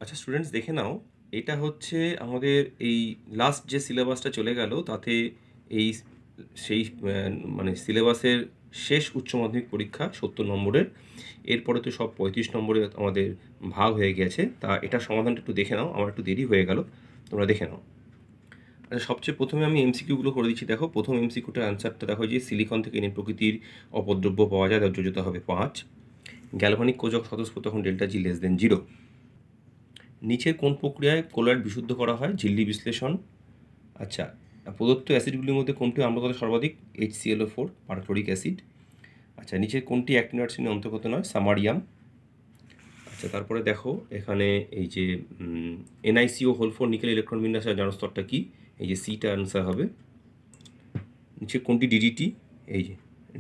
আচ্ছা স্টুডেন্টস দেখে নাও, এটা হচ্ছে আমাদের এই লাস্ট যে সিলেবাসটা চলে গেল তাতে এই সেই মানে সিলেবাসের শেষ উচ্চ মাধ্যমিক পরীক্ষা 70 নম্বরের। এরপরে তো সব 35 নম্বরে আমাদের ভাগ হয়ে গেছে। তা এটা সমাধানটা একটু দেখে নাও, আমার একটু দেরি হয়ে গেল, তোমরা দেখে নাও। আচ্ছা সবচেয়ে প্রথমে আমি এমসিকিউগুলো করে দিচ্ছি। দেখো প্রথম এমসিকিউটার অ্যান্সারটা দেখো যে সিলিকন থেকে এনে প্রকৃতির অপদ্রব্য পাওয়া যায়, তার যোজ্যতা হবে 5। গ্যালভানিক কোজক স্বতঃস্ফূর্ত তখন ডেল্টা জি লেস দেন 0। নিচের কোন প্রক্রিয়ায় ক্লোরাইড বিশুদ্ধ করা হয়? ঝিল্লি বিশ্লেষণ। আচ্ছা, প্রদত্ত অ্যাসিডগুলির মধ্যে কোনটি আম্লতা সর্বাধিক? HClO4 perchloric acid. আচ্ছা, নিচের কোনটি অ্যাক্টিনয়েড শ্রেণীর অন্তর্গত নয়? সামারিয়াম। আচ্ছা, তারপরে দেখো এখানে এই যে NiCO4 নিকেল ইলেকট্রন বিন্যাসের জারণ স্তরটা কি? এই যে সিটা আনসার হবে। নিচে কোনটি ডিডিটি? এই যে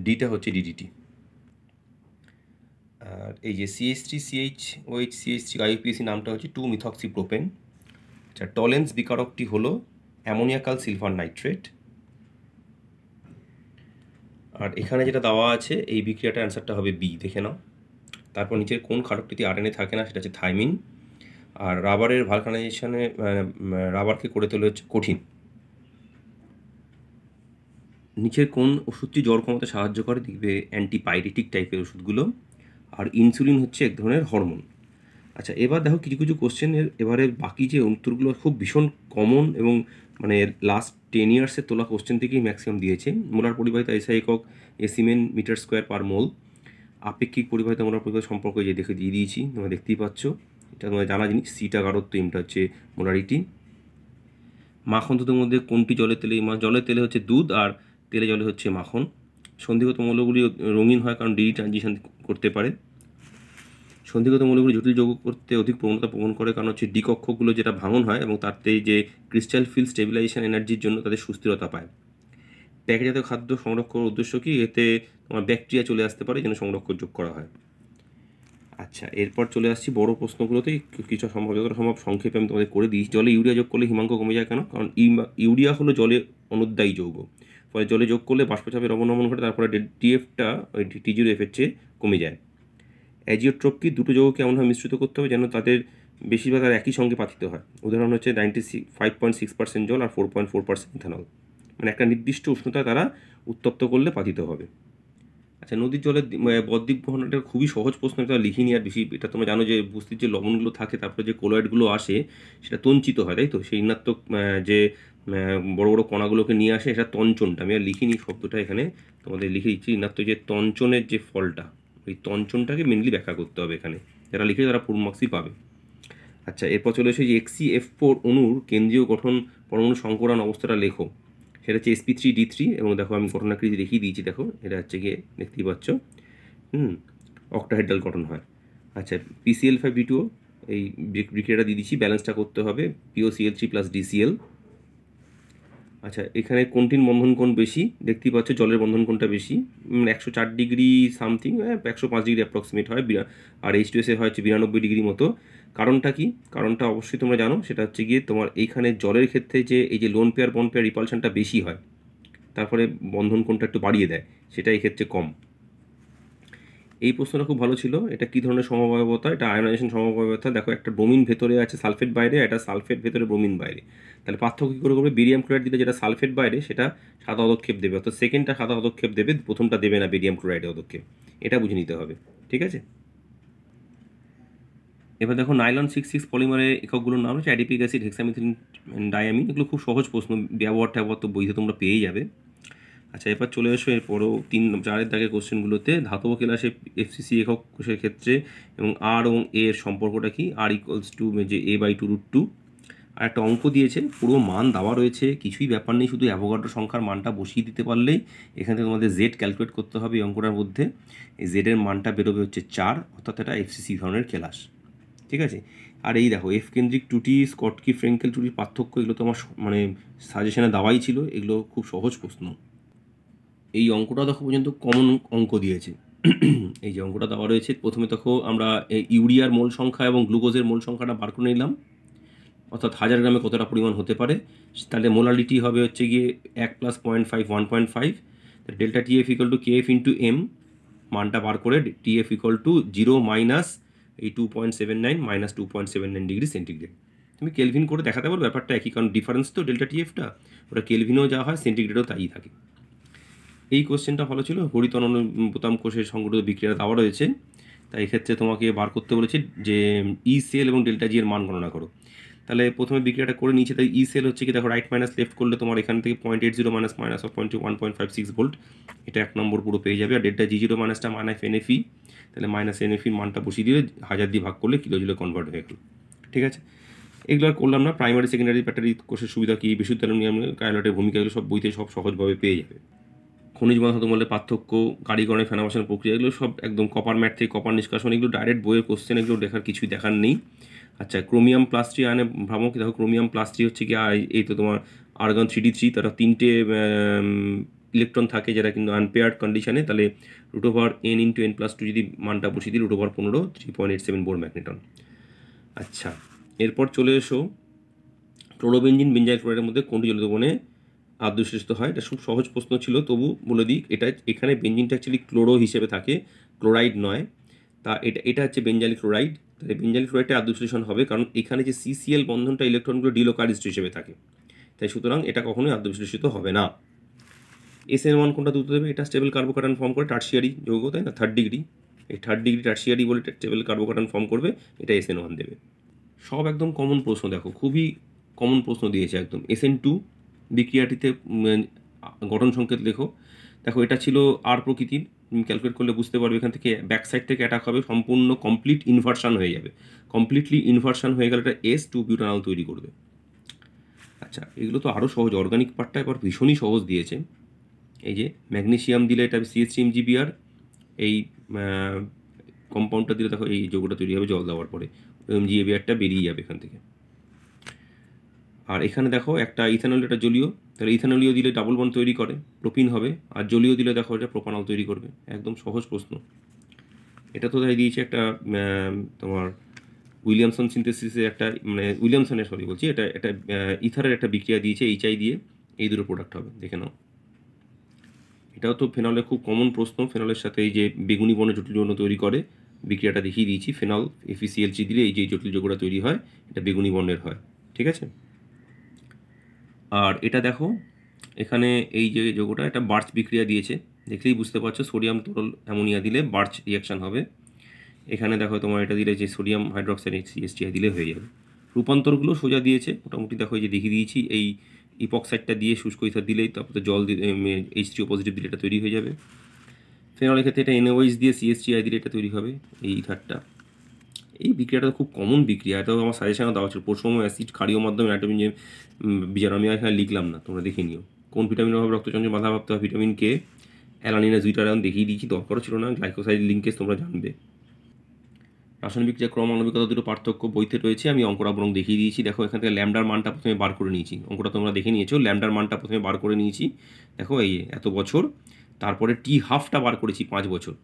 ডিটা হচ্ছে ডিডিটি। আর এই যে CH3CHOH IUPAC নামটা হচ্ছে 2-মিথক্সিপ্রোপেন। আচ্ছা, টলেন্স বিকারকটি হলো অ্যামোনিয়াকাল সিলভার নাইট্রেট। আর এখানে যেটা দেওয়া আছে এই বিক্রিয়াটার অ্যান্সারটা হবে বি, দেখে নাও। তারপর নিচের কোন ক্ষারকটিতে আরএনএ থাকে না? সেটা হচ্ছে থাইমিন। আর রাবারের ভালকানাইজেশনে রাবারকে করে তোলে হচ্ছে কঠিন। নিচের কোন ওষুধটি জ্বর কমাতে সাহায্য করে? দেখবে অ্যান্টিপাইরেটিক টাইপের ওষুধগুলো। আর ইনসুলিন হচ্ছে এক ধরনের হরমোন। আচ্ছা, এবার দেখো কিছু কিছু কোশ্চেনের এবারে বাকি যে উত্তরগুলো খুব ভীষণ কমন এবং মানে লাস্ট 10 ইয়ার্সের তোলা কোশ্চেন থেকেই ম্যাক্সিমাম দিয়েছে। মোলার পরিবাহিতা এসআই একক এসিমেন মিটার স্কোয়ার পার মোল। আপেক্ষিক পরিবাহিতা মোলার পরিবাহিতা সম্পর্কে যে দেখে দিয়ে দিয়েছি, তোমরা দেখতেই পাচ্ছ। এটা তোমার জানা জিনিস, সিটা গাঢ়ত্ব, এমটা হচ্ছে মোলারিটি। মাখন দুধের মধ্যে কোনটি জলে তেলে? জলের তেলে হচ্ছে দুধ, আর তেলে জলে হচ্ছে মাখন। সন্ধিগত মৌলগুলি রঙিন হয় কারণ ডি ট্রানজিশন করতে পারে। সন্ধিগত মৌলগুলি জটিল যৌগ করতে অধিক প্রবণতা প্রমাণ করে কারণ হচ্ছে ডি কক্ষগুলো যেটা ভাঙন হয় এবং তাতে যে ক্রিস্টাল ফিল্ড স্টেবিলাইজেশন এনার্জির জন্য তাদের সুস্থিরতা পায়। প্যাকেটজাত খাদ্য সংরক্ষণের উদ্দেশ্য কি? এতে তোমার ব্যাকটেরিয়া চলে আসতে পারে, যেন সংরক্ষণ যোগ করা হয়। আচ্ছা, এরপর চলে আসছি বড় প্রশ্নগুলোতেই। কিছু সম্ভব যতটা সম্ভব সংক্ষেপে আমি তোমাদের করে দিই। জলে ইউরিয়া যোগ করলে হিমাঙ্ক কমে যায় কেন? কারণ ইউরিয়া হলো জলে অনুদ্বায়ী যৌগ, ফলে জলে যোগ করলে বাষ্পচাপের অবনমন ঘটে, তারপরে টিএফটা ওই T0F এর চেয়ে কমে যায়। অ্যাজিওট্রপ কি? দুটো যৌগকে এমনভাবে মিশ্রিত করতে হবে যেন তাদের বেশিরভাগ আর একই সঙ্গে পাতিত হয়। উদাহরণ হচ্ছে 95.6% জল আর 4.4% ইথানল। মানে একটা নির্দিষ্ট উষ্ণতায় তারা উত্তপ্ত করলে পাতিত হবে। আচ্ছা, নদীর জলের বদ্বীপ বহন, এটা খুবই সহজ প্রশ্ন, এটা লিখিনি আর বেশি। এটা তোমরা জানো যে বস্তির যে লবণগুলো থাকে তারপরে যে কোলয়েডগুলো আসে সেটা তঞ্চিত হয়, তাই তো? সেই ঋণাত্মক যে বড় বড় কণাগুলোকে নিয়ে আসে, এটা তঞ্চনটা আমি আর লিখিনি শব্দটা, এখানে তোমাদের লিখে দিচ্ছি। ঋণাত্মক যে তঞ্চনের যে ফলটা, ওই তঞ্চনটাকে মেনলি ব্যাখ্যা করতে হবে এখানে। যারা লিখে তারা ফুল মার্কসই পাবে। আচ্ছা, এরপর চলে এসে যে XCF4 অণুর কেন্দ্রীয় গঠন পরমাণু সংকরণ অবস্থাটা লেখো। সেটা হচ্ছে sp3d3 এবং দেখো আমি ঘটনাকৃতি দেখিয়ে দিয়েছি। দেখো এটা হচ্ছে গিয়ে দেখতেই পাচ্ছ, অক্টাহেড্রাল গঠন হয়। আচ্ছা, PCl5D2 এই বিক্রিয়াটা দিয়ে দিচ্ছি, ব্যালেন্সটা করতে হবে POCl3+DCl। আচ্ছা, এখানে কোনটির বন্ধন কোণ বেশি? দেখতেই পাচ্ছ জলের বন্ধন কোণটা বেশি, 104 ডিগ্রি সামথিং, 105 ডিগ্রি অ্যাপ্রক্সিমেট হয়। আর H2S হয় হচ্ছে 92 ডিগ্রি মতো। কারণটা কি? কারণটা অবশ্যই তোমরা জানো, সেটা হচ্ছে গিয়ে তোমার এইখানে জলের ক্ষেত্রে যে এই যে লোন পেয়ার বন্ড পেয়ার রিপালশনটা বেশি হয়, তারপরে বন্ধন কোণটা একটু বাড়িয়ে দেয়, সেটা এই ক্ষেত্রে কম। এই প্রশ্নটা খুব ভালো ছিল। এটা কি ধরনের সমবায়বতা? এটা আয়নাইজেশন সমবায়বতা। দেখো একটা ব্রোমিন ভেতরে আছে, সালফেট বাইরে, এটা সালফেট ভেতরে ব্রোমিন বাইরে। তাহলে পার্থক্য কী করে করবে? বেরিয়াম ক্লোরাইড দিলে যেটা সালফেট বাইরে সেটা সাদা পদক্ষেপ দেবে, অর্থাৎ সেকেন্ডটা সাদা পদক্ষেপ দেবে, প্রথমটা দেবে না বেরিয়াম ক্লোরাইডে পদক্ষেপ। এটা বুঝে নিতে হবে, ঠিক আছে? এবার দেখো নাইলন 6,6 পলিমারের এককগুলোর নাম হচ্ছে অ্যাডিপিক অ্যাসিড, হেক্সামিথিলিন, ডায়ামিন। এগুলো খুব সহজ প্রশ্ন, ব্যবহার ট্যাবহার তো বইতে তোমরা পেয়ে যাবে। আচ্ছা, এবার চলে এসো এরপরও 3-4 দাগের কোশ্চেনগুলোতে। ধাতব কেলাসে FCC একক কোষের ক্ষেত্রে এবং আর এবং এ এর সম্পর্কটা কি? আর ইকুয়ালস টু যে A/2√2। আর একটা অঙ্ক দিয়েছে, পুরো মান দেওয়া রয়েছে, কিছুই ব্যাপার নেই, শুধু অ্যাভোগাড্রো সংখ্যার মানটা বসিয়ে দিতে পারলেই এখান থেকে তোমাদের জেড ক্যালকুলেট করতে হবে। এই অঙ্কটার মধ্যে এই জেডের মানটা বেরোবে হচ্ছে 4, অর্থাৎ এটা FCC ধরনের কেলাস, ঠিক আছে? আর এই দেখো এফ কেন্দ্রিক টুটি, স্কটকি ফ্রেঙ্কেল টুটির পার্থক্য, এগুলো তোমার মানে সাজেশনে দেওয়াই ছিল। এগুলো খুব সহজ প্রশ্ন। এই অঙ্কটা দেখো পর্যন্ত কমন অঙ্ক দিয়েছে। এই যে অঙ্কটা দেওয়া রয়েছে, প্রথমে দেখো আমরা ইউরিয়ার মোল সংখ্যা এবং গ্লুকোজের মোল সংখ্যাটা বার করে নিলাম, অর্থাৎ 1000 গ্রামে কতটা পরিমাণ হতে পারে। তাহলে মোলারিটি হবে হচ্ছে গিয়ে 1 + 0.5 1.5। ডেল্টা TF = KF × M, মানটা বার করে TF = 0 - এই 2.79 মাইনাস 2.79 ডিগ্রি সেন্টিগ্রেড। তুমি কেলভিন করে দেখাতে পারো, ব্যাপারটা একই, কারণ ডিফারেন্স তো ডেল্টা টিএফটা, ওটা কেলভিনেও যা হয় সেন্টিগ্রেডও তাই থাকে। এই কোশ্চেনটা ভালো ছিল। হরিতন বোতাম কোষের সংগঠিত বিক্রিয়া দেওয়া রয়েছে, তাই এক্ষেত্রে তোমাকে বার করতে বলেছে যে ই সেল এবং ডেল্টা জি এর মান গণনা করো। তাহলে প্রথমে বিক্রিয়াটা করে নিয়েছে, তাই ই সেল হচ্ছে কি দেখো রাইট মাইনাস লেফট করলে তোমার এখান থেকে 0.80 মাইনাস মাইনাস অফ 1.56 ভোল্ট, এটা 1 নম্বর পুরো পেয়ে যাবে। আর ডেল্টা জি জিরো মাইনাসটা মাইনাস এনএফই, তাহলে মাইনাস এনএফির মানটা বসিয়ে দিলে 1000 দিয়ে ভাগ করলে কিলো জুলে কনভার্ট হয়ে গেল। ঠিক আছে, এগুলো আর করলাম না। প্রাইমারি সেকেন্ডারি ব্যাটারি কোষের সুবিধা কি, বিশুদ্ধ অ্যালুমিনিয়াম কার্বোনেটের ভূমিকা, এগুলো সব বইতে সব সহজভাবে পেয়ে যাবে। খনিজ ধাতু মৌলের পার্থক্য, গাড়িকরণের ফেনাবাসনের প্রক্রিয়া, এগুলো সব একদম কপার ম্যাট থেকে কপার নিষ্কাশন, এগুলো ডাইরেক্ট বইয়ের কোশ্চেন, এগুলো দেখার কিছুই দেখার নেই। আচ্ছা, ক্রোমিয়াম প্লাস 3 আয়নে ভ্রামক, দেখো ক্রোমিয়াম প্লাস 3 হচ্ছে কি এই তো তোমার আর্গন 3d3, তারা 3টে ইলেকট্রন থাকে যেটা কিন্তু আনপেয়ার্ড কন্ডিশনে, তাহলে √n × n+2 যদি মানটা বসিয়ে দিই √15 3.87 বোর ম্যাগনেটন। আচ্ছা, এরপর চলে এসো ক্লোরোবেনজিন বেঞ্জাইল ক্লোরাইডের মধ্যে কোনটি জলীয় দ্রবণে আদ্যশিষ্ট হয়। এটা খুব সহজ প্রশ্ন ছিল, তবু বলে দিই, এটা এখানে বেঞ্জিনটা অ্যাকচুয়ালি ক্লোরো হিসেবে থাকে, ক্লোরাইড নয়। তা এটা হচ্ছে বেঞ্জাইল ক্লোরাইড, তাহলে বেঞ্জাইল ক্লোরাইডটা আদ্যশোষণ হবে, কারণ এখানে যে সিসিএল বন্ধনটা ইলেকট্রনগুলো ডিলোকারিজড হিসেবে থাকে, তাই সুতরাং এটা কখনোই আদ্যবিশ্লেষিত হবে না। SN1 কোনটা দ্রুত দেবে, এটা স্টেবল কার্বোকার্বন ফর্ম করে, টার্সিয়ারি যৌগ, তাই না, 3rd ডিগ্রি, এই 3rd ডিগ্রি টার্সিয়ারি বলে স্টেবল কার্বোকার্বন ফর্ম করবে, এটা SN1 দেবে। সব একদম কমন প্রশ্ন, দেখো খুবই কমন প্রশ্ন দিয়েছে একদম। SN2 বিক্রিয়াটিতে গঠন সংকেত লেখো। দেখো এটা ছিল আর প্রকৃতির, ক্যালকুলেট করলে বুঝতে পারবে, এখান থেকে ব্যাক সাইড থেকে অ্যাটাক হবে, সম্পূর্ণ কমপ্লিট ইনভার্সান হয়ে যাবে, কমপ্লিটলি ইনভার্সান হয়ে গেলে এটা S2 বিউটানল তৈরি করবে। আচ্ছা, এগুলো তো আরও সহজ, অর্গানিক পার্টটা এবার ভীষণই সহজ দিয়েছে। এই যে ম্যাগনেসিয়াম দিলে এটা CH3MgBr, এই কম্পাউন্ডটা দিলে দেখো এই যৌগটা তৈরি হবে জল দেওয়ার পরে, MgAbrটা বেরিয়ে যাবে এখান থেকে। আর এখানে দেখো একটা ইথানল, এটা জলীয়, তাহলে ইথানলীয় দিলে ডাবল বন্ড তৈরি করে, প্রোপিন হবে, আর জলীয় দিলে দেখো এটা প্রোপানল তৈরি করবে। একদম সহজ প্রশ্ন। এটা তো তাই দিয়েছে একটা তোমার উইলিয়ামসন সিনথেসিসে একটা, মানে উইলিয়ামসনের সরি বলছি, এটা একটা ইথারের একটা বিক্রিয়া দিয়েছে HI দিয়ে, এই দুটো প্রোডাক্ট হবে, দেখে নাও। এটাও তো ফেনলের খুব কমন প্রশ্ন, ফেনলের সাথে এই যে বেগুনি বর্ণের জটিল যৌগ তৈরি করে, বিক্রিয়াটা দেখিয়ে দিয়েছি। ফেনল FeCl3 দিলে এই যে জটিল যৌগটা তৈরি হয়, এটা বেগুনি বর্ণের হয়। ঠিক আছে, আর এটা দেখো এখানে এই যে যৌগটা, এটা বার্চ বিক্রিয়া দিয়েছে, দেখলেই বুঝতে পারছো, সোডিয়াম তরল অ্যামোনিয়া দিলে বার্চ রিয়াকশান হবে। এখানে দেখো তোমার এটা দিলে যে সোডিয়াম হাইড্রোক্সাইড CH3 দিলে হয়ে যাবে। রূপান্তরগুলো সোজা দিয়েছে মোটামুটি, দেখো এই যে দেখিয়ে দিয়েছি, এই ইপক্সাইডটা দিয়ে শুষ্ক ইথার দিলেই, তারপরে জল দিয়ে H3O পজিটিভ দিলে এটা তৈরি হয়ে যাবে। ফেনলের ক্ষেত্রে এটা NaOH দিয়ে CH3 দিলে এটা তৈরি হবে, এই ইথারটা। এই বিক্রিয়াটা খুব কমন বিক্রিয়া, এটাও আমার সাজেশনও দেওয়া ছিল, পরশম অ্যাসিড ক্ষারীয় মাধ্যমে অ্যাটমিন যে বীজাণু, আমি এখানে লিখলাম না, তোমরা দেখে নিও। কোন ভিটামিনের অভাবে রক্তচঞ্চল বাধাপ্রাপ্ত হয়, ভিটামিন K, অ্যালানিনা জুইটারায়ন দেখিয়ে দিয়েছি, দরকারও ছিল না, গ্লাইকোসাইড লিঙ্কেজ তোমরা জানবে। রাসায়নিক বিক্রিয়া ক্রমাণবিকতা দুটো পার্থক্য বইতে রয়েছে, আমি অঙ্কটা বরং দেখিয়ে দিয়েছি। দেখো এখান থেকে ল্যামডার মানটা প্রথমে বার করে নিয়েছি, অঙ্কটা তোমরা দেখে নিয়েছো, ল্যামডার মানটা প্রথমে বার করে নিয়েছি, দেখো এই এত বছর, তারপরে T12টা বার করেছি 5 বছর।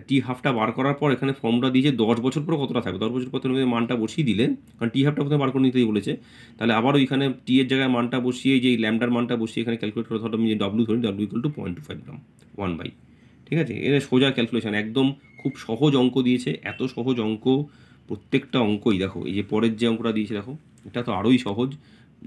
T12টা বার করার পর এখানে ফর্মুলা দিয়েছে 10 বছর পরে কতটা থাকবে, 10 বছর পর তুমি মানটা বসিয়ে দিলে, কারণ T12টা প্রথমে বার করে নিতেই বলেছে, তাহলে আবার ওইখানে টি এর জায়গায় মানটা বসিয়ে, যে ল্যামডার মানটা বসিয়ে এখানে ক্যালকুলেট করে, ধরো আমি যে W ধরি, W = 0.25 গ্রাম 1/, ঠিক আছে, এর সোজা ক্যালকুলেশন, একদম খুব সহজ অঙ্ক দিয়েছে। এত সহজ অঙ্ক, প্রত্যেকটা অঙ্কই দেখো, এই যে পরের যে অঙ্কটা দিয়েছে দেখো, এটা তো আরোই সহজ।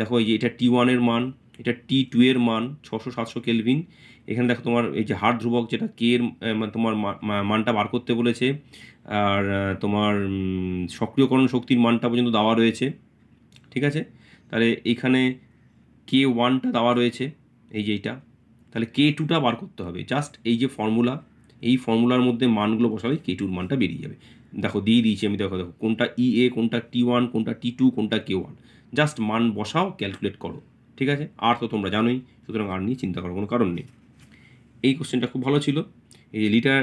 দেখো এই যে এটা T1 এর মান, এটা T2 এর মান 600-700 কেলভিন। এখানে দেখো তোমার এই যে হার ধ্রুবক, যেটা K এর তোমার মানটা বার করতে বলেছে, আর তোমার সক্রিয়করণ শক্তির মানটা পর্যন্ত দেওয়া রয়েছে। ঠিক আছে, তাহলে এখানে K1টা দেওয়া রয়েছে, এই যে এইটা, তাহলে K2টা বার করতে হবে। জাস্ট এই যে ফর্মুলা, এই ফর্মুলার মধ্যে মানগুলো বসালে K2-র মানটা বেরিয়ে যাবে। দেখো দিয়ে দিয়েছি আমি, দেখো দেখো কোনটা EA, কোনটা T1, কোনটা T2, কোনটা K1, জাস্ট মান বসাও, ক্যালকুলেট করো। ঠিক আছে, আর তো তোমরা জানোই, সুতরাং আর নিয়ে চিন্তা করার কোনো কারণ নেই। এই কোশ্চেনটা খুব ভালো ছিল। এই litre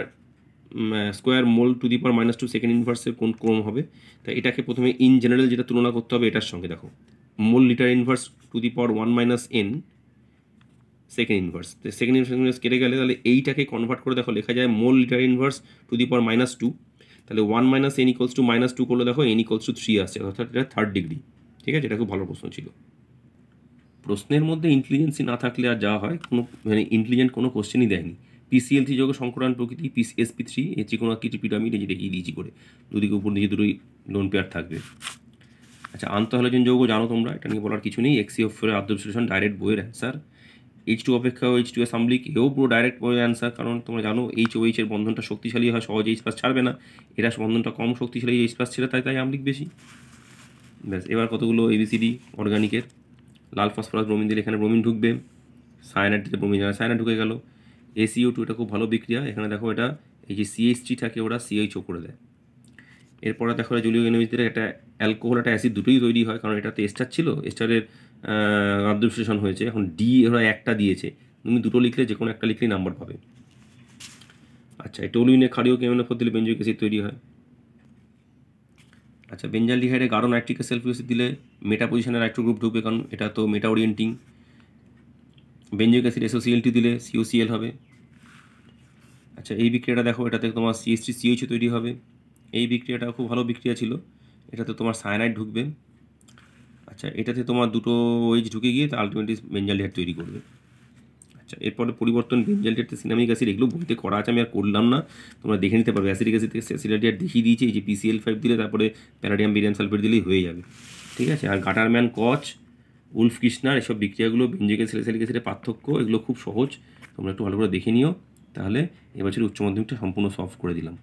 square mole to the power -2 second ইনভার্সের কোন ক্রম হবে, তাই এটাকে প্রথমে ইন জেনারেল যেটা তুলনা করতে হবে এটার সঙ্গে, দেখো mole litre inverse to the power 1 - n second inverse, second inverse কেটে গেলে, তাহলে এইটাকে কনভার্ট করে দেখো লেখা যায় mole litre inverse to the power -2, তাহলে 1 - n = -2 করলে দেখো n = 3 আসছে, অর্থাৎ এটা 3rd ডিগ্রি। ঠিক আছে, এটা খুব ভালো প্রশ্ন ছিল। প্রশ্নের মধ্যে ইন্টেলিজেন্সি না থাকলে আর যা হয়, কোনো মানে ইন্টেলিজেন্ট কোনো কোশ্চেনই দেয়নি, PCl3 যৌগ সংকরায়ন প্রকৃতি sp3 এর যে কোনো একটি পিরামিড এই যে দেখিয়ে দিয়েছি করে, দুদিকে উপর নিচে দুটোই লোন পেয়ার থাকবে। আচ্ছা, আন্তঃহ্যালোজেন যৌগ জানো তোমরা, এটা নিয়ে বলার কিছু নেই। XCO4 এর আদ্র বিশ্লেষণ ডাইরেক্ট বইয়ের অ্যান্সার। H2 অপেক্ষা H2 এর সামলিক, এও পুরো ডাইরেক্ট বইয়ের অ্যান্সার, কারণ তোমরা জানো HOH এর বন্ধনটা শক্তিশালী হয়, সহজে H+ ছাড়বে না, এরা বন্ধনটা কম শক্তিশালী H+ ছেড়ে, তাই আমলিক বেশি। ব্যাস, এবার কতগুলো ABCD অর্গানিকের। লাল ফসফরাস ব্রোমিন দিলে এখানে ব্রোমিন ঢুকবে, সায়ানাইড দিলে ব্রোমিন সায়ানাইড ঢুকে গেল। ACO2 এটা খুব ভালো বিক্রিয়া, এখানে দেখো এটা এই যে CH3 থাকে ওরা CHO করে দেয়। এরপরে দেখো জলীয় এনএইচ দিলে একটা অ্যালকোহল একটা অ্যাসিড দুটোই তৈরি হয়, কারণ এটাতে এস্টার ছিল, এস্টারের আদ্র বিশ্লেষণ হয়েছে। এখন ডি ওরা একটা দিয়েছে, তুমি দুটো লিখলে যে কোনো একটা লিখলেই নাম্বার পাবে। আচ্ছা, এই টলুইনে ক্ষারীয় কেমনোফোর দিলে বেঞ্জয়িক অ্যাসিড তৈরি হয়। আচ্ছা, বেঞ্জালডিহাইডে গাঢ় নাইট্রিক সালফিউরিক অ্যাসিড দিলে মেটা পজিশনের নাইট্রো গ্রুপ ঢুকবে, কারণ এটা তো মেটা ওরিয়েন্টিং। বেঞ্জয়িক অ্যাসিড SOCl2 দিলে COCl হবে। আচ্ছা, এই বিক্রিয়াটা দেখো, এটাতে তোমার CH3CH তৈরি হবে। এই বিক্রিয়াটা খুব ভালো বিক্রিয়া ছিল, এটাতে তোমার সায়ানাইড ঢুকবে। আচ্ছা, এটাতে তোমার দুটো OH ঢুকে গিয়ে আলটিমেটলি বেঞ্জালডিহাইড তৈরি করবে। আচ্ছা, এরপরে পরিবর্তন বেঞ্জালডিহাইড সিনামিক অ্যাসিড, এগুলো বইতে করা আছে, আমি আর করলাম না, তোমরা দেখে নিতে পারবে। অ্যাসিডিক অ্যাসিড থেকে অ্যাসিডাইড দেখিয়ে দিয়েছি, এই যে PCl5 দিলে তারপরে প্যারাডিয়াম বেরিয়াম সালফেট দিলেই হয়ে যাবে। ঠিক আছে, আর গাটারম্যান কচ, উলফ কৃষ্ণার এসব বিক্রিয়াগুলো বেঞ্জিক স্যালিসাইলিক অ্যাসিডের পার্থক্য, এগুলো খুব সহজ, তোমরা একটু ভালো করে দেখে নিও, তাহলে এবছর উচ্চ মাধ্যমিকটা সম্পূর্ণ সলভ করে দিলাম।